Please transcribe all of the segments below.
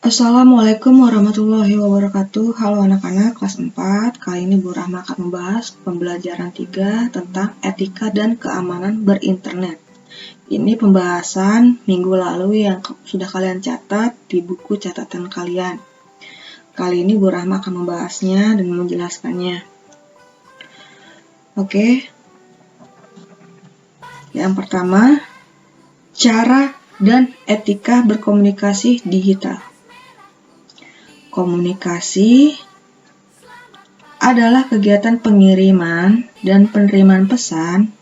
Assalamualaikum warahmatullahi wabarakatuh. Halo anak-anak kelas 4. Kali ini Bu Rahma akan membahas pembelajaran 3 tentang etika dan keamanan berinternet. Ini pembahasan minggu lalu yang sudah kalian catat di buku catatan kalian. Kali ini Bu Rahma akan membahasnya dan menjelaskannya. Oke. Yang pertama, cara dan etika berkomunikasi digital. Komunikasi adalah kegiatan pengiriman dan penerimaan pesan,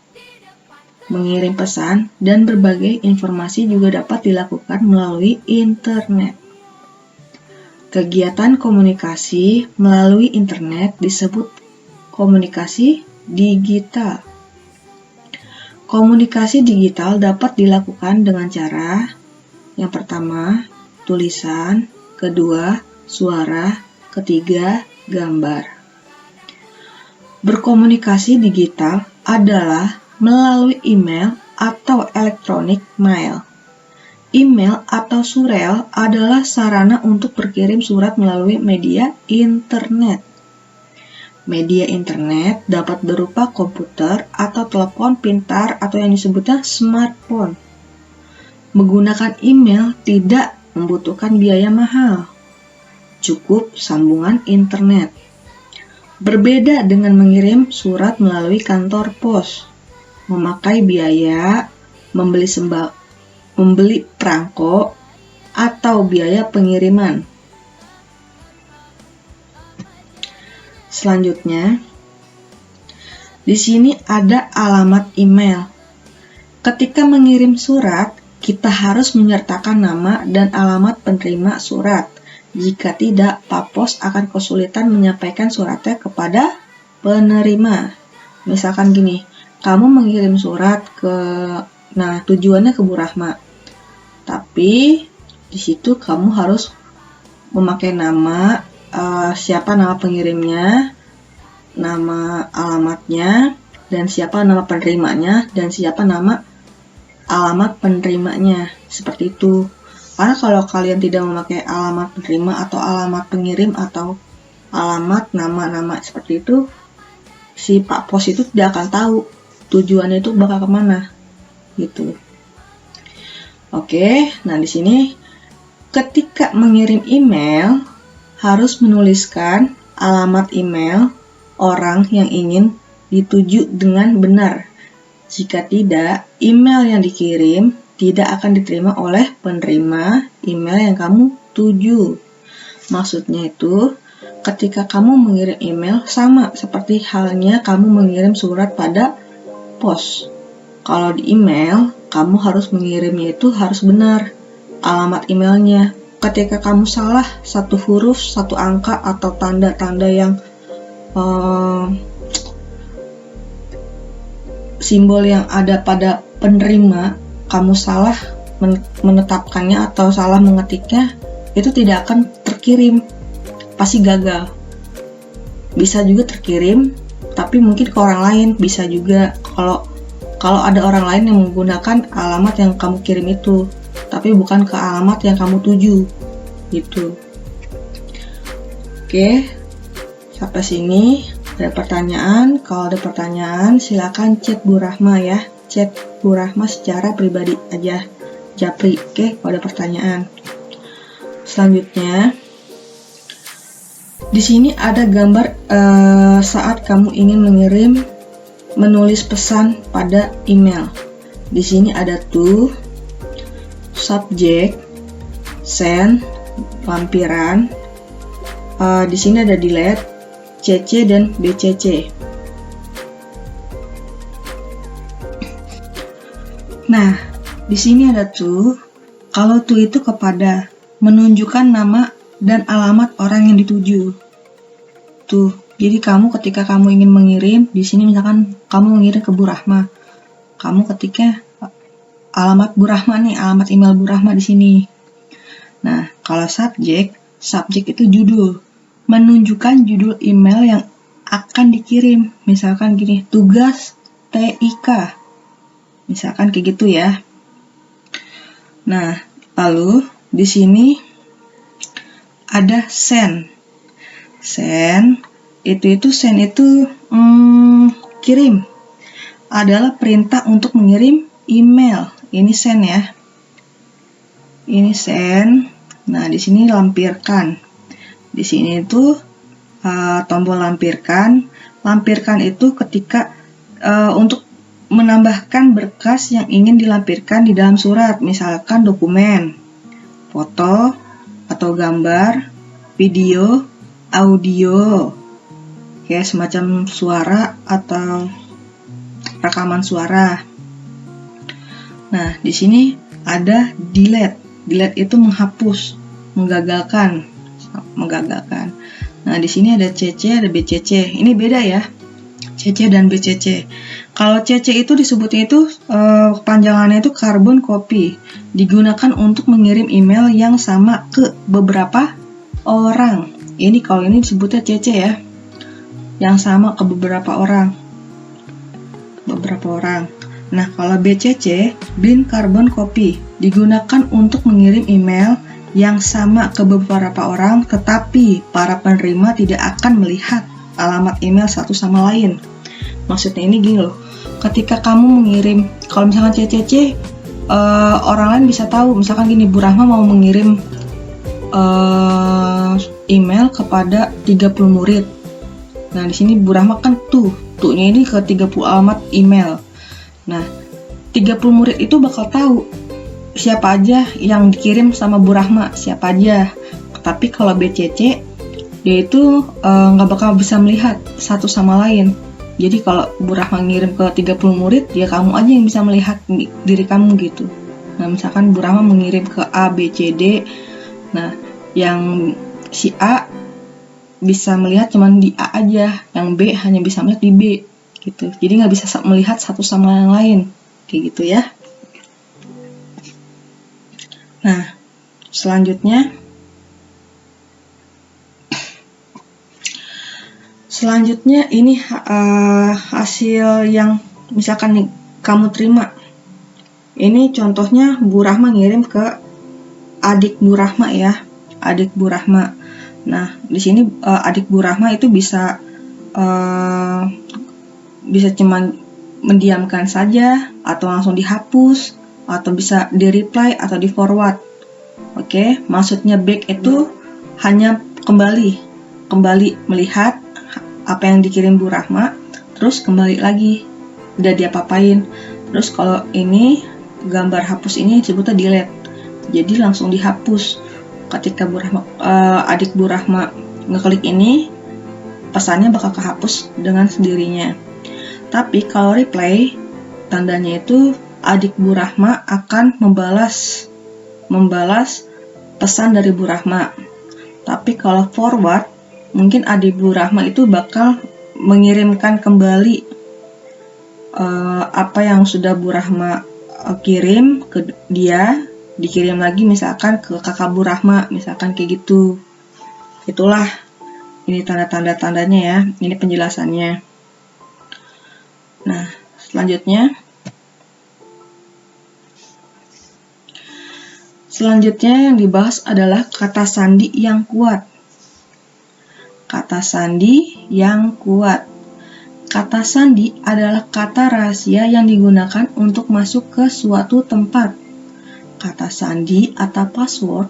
mengirim pesan, dan berbagai informasi juga dapat dilakukan melalui internet. Kegiatan komunikasi melalui internet disebut komunikasi digital. Komunikasi digital dapat dilakukan dengan cara yang pertama, tulisan, kedua, suara, ketiga, gambar. Berkomunikasi digital adalah melalui email atau elektronik mail. Email atau surel adalah sarana untuk berkirim surat melalui media internet. Media internet dapat berupa komputer atau telepon pintar atau yang disebutnya smartphone. Menggunakan email tidak membutuhkan biaya mahal. Cukup sambungan internet. Berbeda dengan mengirim surat melalui kantor pos, memakai biaya, membeli perangko, atau biaya pengiriman. Selanjutnya, di sini ada alamat email. Ketika mengirim surat, kita harus menyertakan nama dan alamat penerima surat. Jika tidak, Pak Pos akan kesulitan menyampaikan suratnya kepada penerima. Misalkan gini, kamu mengirim surat tujuannya ke Bu Rahma. Tapi di situ kamu harus memakai nama, siapa nama pengirimnya, nama alamatnya, dan siapa nama penerimanya, dan siapa nama alamat penerimanya. Seperti itu. Karena kalau kalian tidak memakai alamat penerima atau alamat pengirim atau alamat nama-nama seperti itu, si Pak Pos itu tidak akan tahu tujuannya itu bakal kemana, gitu. Oke, nah di sini ketika mengirim email harus menuliskan alamat email orang yang ingin dituju dengan benar. Jika tidak, email yang dikirim tidak akan diterima oleh penerima email yang kamu tuju. Maksudnya itu, ketika kamu mengirim email sama seperti halnya kamu mengirim surat pada pos. Kalau di email, kamu harus mengirimnya itu harus benar alamat emailnya. Ketika kamu salah satu huruf, satu angka atau tanda-tanda yang simbol yang ada pada penerima, kamu salah menetapkannya atau salah mengetiknya, itu tidak akan terkirim, pasti gagal. Bisa juga terkirim, tapi mungkin ke orang lain. Bisa juga kalau ada orang lain yang menggunakan alamat yang kamu kirim itu, tapi bukan ke alamat yang kamu tuju, gitu. Oke, sampai sini ada pertanyaan. Kalau ada pertanyaan, silakan chat Bu Rahma ya. Chat Bu Rahma secara pribadi aja, japri. Oke, kalau ada pertanyaan. Selanjutnya, di sini ada gambar saat kamu ingin menulis pesan pada email. Di sini ada to, subject, send, lampiran. Di sini ada delete, CC dan BCC. Nah, di sini ada to. Kalau to itu kepada, menunjukkan nama dan alamat orang yang dituju. Tuh, jadi ketika kamu ingin mengirim, di sini misalkan kamu mengirim ke Bu Rahma, kamu ketiknya alamat Bu Rahma nih, alamat email Bu Rahma di sini. Nah, kalau subject itu judul, menunjukkan judul email yang akan dikirim. Misalkan gini, tugas TIK. Misalkan kayak gitu ya. Nah, lalu di sini ada send. Send itu kirim. Adalah perintah untuk mengirim email. Ini send ya. Ini send. Nah, di sini lampirkan. Di sini itu tombol lampirkan. Lampirkan itu ketika untuk menambahkan berkas yang ingin dilampirkan di dalam surat, misalkan dokumen, foto, atau gambar, video, audio, kayak semacam suara atau rekaman suara. Nah, di sini ada delete. Delete itu menghapus, menggagalkan. Nah, di sini ada CC, ada BCC. Ini beda ya, CC dan BCC. Kalau CC itu disebutnya itu kepanjangannya itu carbon copy, digunakan untuk mengirim email yang sama ke beberapa orang. Ini kalau ini disebutnya CC ya, yang sama ke beberapa orang. Nah, kalau BCC, blind carbon copy, digunakan untuk mengirim email yang sama ke beberapa orang, tetapi para penerima tidak akan melihat alamat email satu sama lain. Maksudnya ini gini loh, ketika kamu mengirim, kalau misalkan CCC, orang lain bisa tahu, misalkan gini, Bu Rahma mau mengirim email kepada 30 murid. Nah, di sini Bu Rahma kan tuhnya ini ke 30 alamat email. Nah, 30 murid itu bakal tahu siapa aja yang dikirim sama Bu Rahma, siapa aja. Tapi kalau BCC, dia itu nggak bakal bisa melihat satu sama lain. Jadi kalau Bu Rahma ngirim ke 30 murid, ya kamu aja yang bisa melihat diri kamu gitu. Nah, misalkan Bu Rahma mengirim ke A, B, C, D. Nah, yang si A bisa melihat cuman di A aja, yang B hanya bisa melihat di B gitu. Jadi nggak bisa melihat satu sama yang lain, kayak gitu ya. Nah, selanjutnya ini hasil yang misalkan nih kamu terima. Ini contohnya Bu Rahma ngirim ke adik Bu Rahma ya, adik Bu Rahma. Nah, di sini adik Bu Rahma itu bisa cuman mendiamkan saja, atau langsung dihapus, atau bisa di-reply atau di-forward. Oke, maksudnya back itu hanya kembali melihat apa yang dikirim Bu Rahma, terus kembali lagi, udah diapa-apain. Terus kalau ini gambar hapus ini disebutnya delete, jadi langsung dihapus. Ketika adik Bu Rahma ngeklik ini, pesannya bakal kehapus dengan sendirinya. Tapi kalau reply, tandanya itu adik Bu Rahma akan membalas pesan dari Bu Rahma. Tapi kalau forward, mungkin adik Bu Rahma itu bakal mengirimkan kembali apa yang sudah Bu Rahma kirim ke dia, dikirim lagi misalkan ke kakak Bu Rahma, misalkan kayak gitu. Itulah, ini tanda-tandanya ya, ini penjelasannya. Nah, selanjutnya yang dibahas adalah kata sandi yang kuat. Kata sandi yang kuat. Kata sandi adalah kata rahasia yang digunakan untuk masuk ke suatu tempat. Kata sandi atau password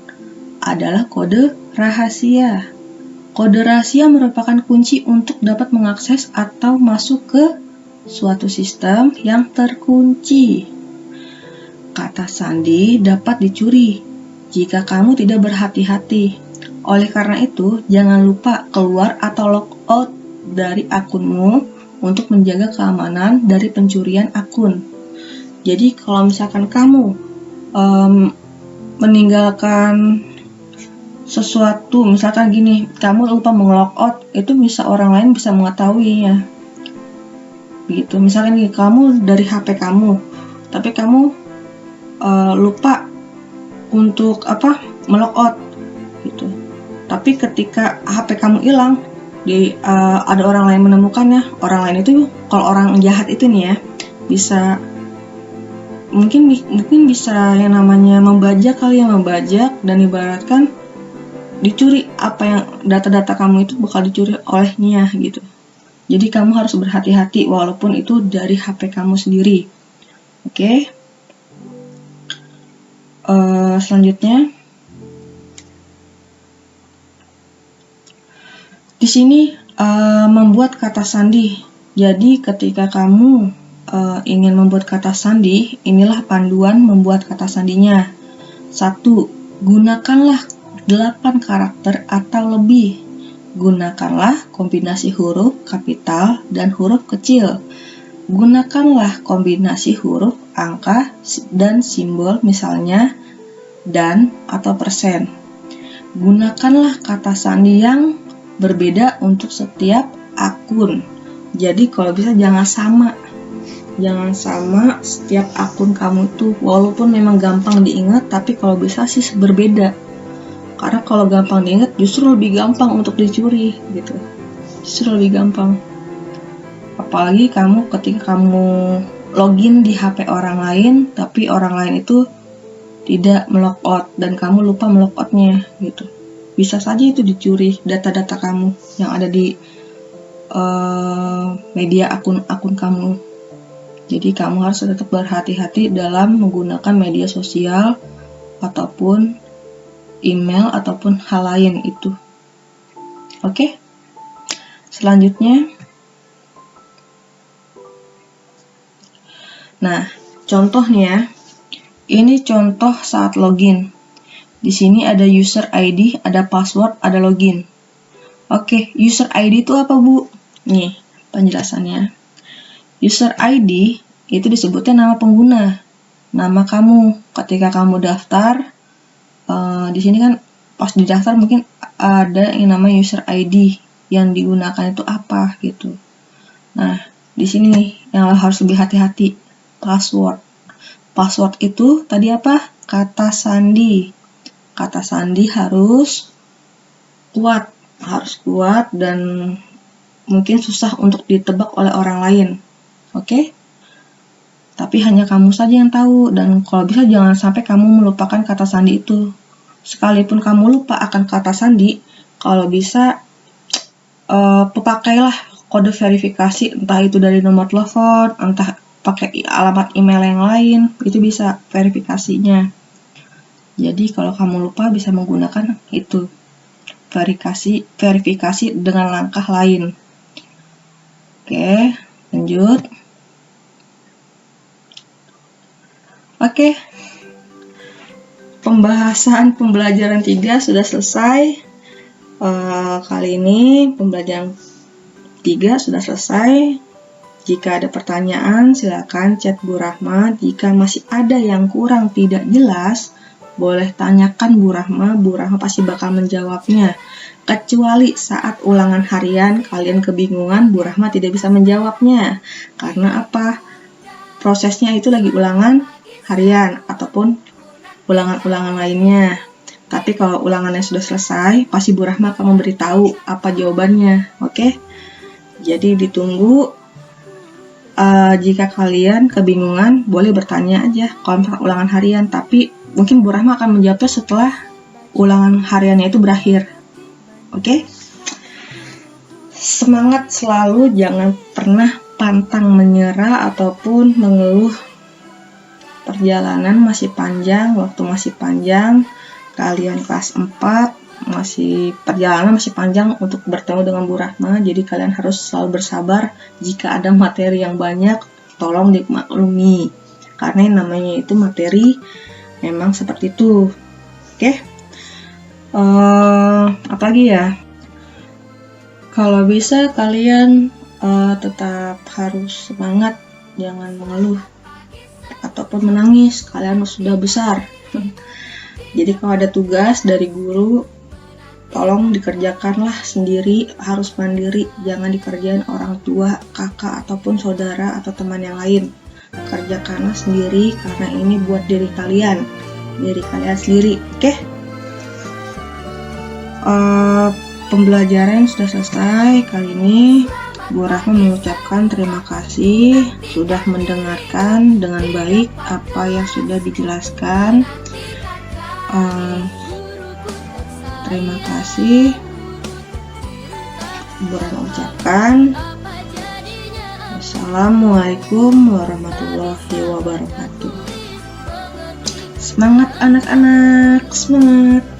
adalah kode rahasia. Kode rahasia merupakan kunci untuk dapat mengakses atau masuk ke suatu sistem yang terkunci. Kata sandi dapat dicuri jika kamu tidak berhati-hati. Oleh karena itu, jangan lupa keluar atau logout dari akunmu untuk menjaga keamanan dari pencurian akun. Jadi kalau misalkan kamu meninggalkan sesuatu, misalkan gini, kamu lupa meng-logout, itu bisa orang lain bisa mengetahuinya. Begitu, misalkan nih, kamu dari HP kamu, tapi kamu lupa untuk melogout gitu. Tapi ketika HP kamu hilang, ada orang lain menemukannya. Orang lain itu, kalau orang jahat itu nih ya, bisa mungkin bisa yang namanya membajak kali ya, membajak, dan ibaratkan dicuri, apa yang data-data kamu itu bakal dicuri olehnya gitu. Jadi kamu harus berhati-hati walaupun itu dari HP kamu sendiri. Oke. Selanjutnya, di sini membuat kata sandi. Jadi ketika kamu ingin membuat kata sandi, inilah panduan membuat kata sandinya. 1. Gunakanlah 8 karakter atau lebih. Gunakanlah kombinasi huruf kapital dan huruf kecil. Gunakanlah kombinasi huruf, angka, dan simbol, misalnya dan atau persen. Gunakanlah kata sandi yang berbeda untuk setiap akun. Jadi kalau bisa jangan sama setiap akun kamu itu, walaupun memang gampang diingat, tapi kalau bisa sih berbeda. Karena kalau gampang diingat justru lebih gampang untuk dicuri gitu. Justru lebih gampang. Apalagi ketika kamu login di HP orang lain, tapi orang lain itu tidak melogout dan kamu lupa melogoutnya gitu. Bisa saja itu dicuri data-data kamu yang ada di media akun kamu. Jadi kamu harus tetap berhati-hati dalam menggunakan media sosial ataupun email ataupun hal lain itu. Oke. Selanjutnya, nah, contohnya ini contoh saat login. Di sini ada user ID, ada password, ada login. Oke, user ID itu apa, Bu? Nih, penjelasannya. User ID itu disebutnya nama pengguna, nama kamu. Ketika kamu daftar, di sini kan pas di daftar mungkin ada yang namanya user ID, yang digunakan itu apa gitu. Nah, di sini nih yang harus lebih hati-hati, password. Password itu tadi apa? Kata sandi. Kata sandi harus kuat dan mungkin susah untuk ditebak oleh orang lain. Oke? Tapi hanya kamu saja yang tahu, dan kalau bisa jangan sampai kamu melupakan kata sandi itu. Sekalipun kamu lupa akan kata sandi, kalau bisa pakailah kode verifikasi, entah itu dari nomor telepon, entah pakai alamat email yang lain, itu bisa verifikasinya. Jadi kalau kamu lupa bisa menggunakan itu, verifikasi dengan langkah lain. Oke, lanjut. Oke, pembelajaran 3 sudah selesai. Kali ini pembelajaran 3 sudah selesai. Jika ada pertanyaan, silakan chat Bu Rahma. Jika masih ada yang kurang tidak jelas, boleh tanyakan Bu Rahma. Bu Rahma pasti bakal menjawabnya. Kecuali saat ulangan harian kalian kebingungan, Bu Rahma tidak bisa menjawabnya. Karena apa? Prosesnya itu lagi ulangan harian ataupun ulangan-ulangan lainnya. Tapi kalau ulangannya sudah selesai, pasti Bu Rahma akan memberitahu apa jawabannya. Oke? Jadi ditunggu. Jika kalian kebingungan, boleh bertanya aja kalau misalkan ulangan harian. Tapi mungkin Bu Rahma akan menjawabnya setelah ulangan hariannya itu berakhir. Oke? Semangat selalu, jangan pernah pantang menyerah ataupun mengeluh. Perjalanan masih panjang, waktu masih panjang. Kalian kelas 4, perjalanan masih panjang untuk bertemu dengan Bu Rahma. Jadi kalian harus selalu bersabar. Jika ada materi yang banyak, tolong dimaklumi. Karena yang namanya itu materi memang seperti itu. Oke? Apalagi ya? Kalau bisa kalian tetap harus semangat, jangan mengeluh ataupun menangis. Kalian sudah besar. Jadi kalau ada tugas dari guru, tolong dikerjakanlah sendiri, harus mandiri, jangan dikerjain orang tua, kakak ataupun saudara atau teman yang lain. Kerjakanlah sendiri karena ini buat diri kalian sendiri. Oke? Pembelajaran sudah selesai. Kali ini Bu Rahma mengucapkan terima kasih sudah mendengarkan dengan baik apa yang sudah dijelaskan. Terima kasih. Burhan ucapkan. Wassalamualaikum warahmatullahi wabarakatuh. Semangat anak-anak, semangat!